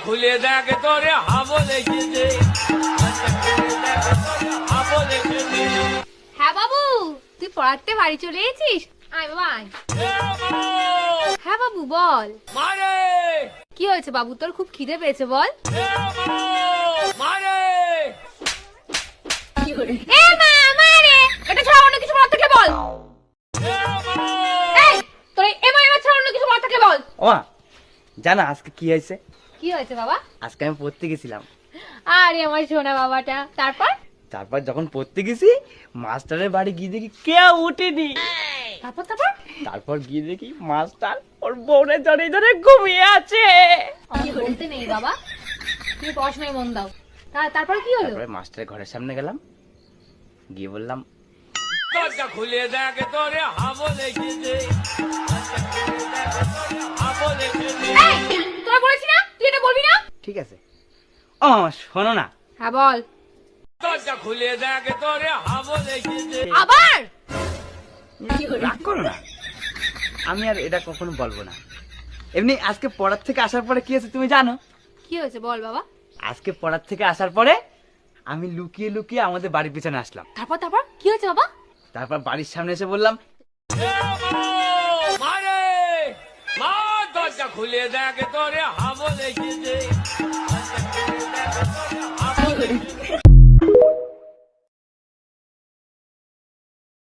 খুলে দেখ তোরে হাবো লেগেছে। হ্যাঁ বাবু, তুই পড়াতে বাড়ি চলে এসেছিস? আয় বাবা আয়। হ্যাঁ বাবু বল, মারে কি হয়েছে বাবু, তোর খুব খিদে পেয়েছে বল। মারে এ মা মারে, এটা ছাড়া অন্য কিছু বলার থাকলে বল। এই তোর এমা ছাড়া অন্য কিছু বলার থাকলে বল। ও মা, জানা আজকে কি হয়েছে? কি হয়েছে বাবা? আজকে আমি পড়তে গেছিলাম। আরে আমার সোনা বাবাটা, তারপর? তারপর যখন পড়তে গেছি, মাস্টারের বাড়ি গিয়ে দেখি কেউ উঠেনি। তারপর তারপর তারপর গিয়ে দেখি মাস্টার ওর বউরে ধরে ধরে ঘুমিয়ে আছে। আমি বলতে নেই বাবা, তুমি পড়াশোনায় মন দাও। তারপর কি হলো? তারপরে মাস্টারের ঘরের সামনে গেলাম, গিয়ে বললাম দরজা খুলে দেখ তোরে হাবো লেগেছে। হাবো লেগেছে। এই তোরা বলেছি না তুই এটা বলবি না। ঠিক আছে। ও মামা শোনো না। হ্যাঁ বল। দরজা খুলে দেখ তোরে হাবো লেগেছে। আবার রাগ করো না, আমি আর এটা কখনো বলবো না। এমনি আজকে পড়ার থেকে আসার পরে কি হয়েছে তুমি জানো? কি হয়েছে বল বাবা। আজকে পড়ার থেকে আসার পরে আমি লুকিয়ে লুকিয়ে আমাদের বাড়ির পিছনে আসলাম। তারপর তারপর কি হয়েছে বাবা? তারপর বাড়ির সামনে এসে বললাম মারে মা, দরজা খুলে দেখ তোরে হাবো লেগেছে।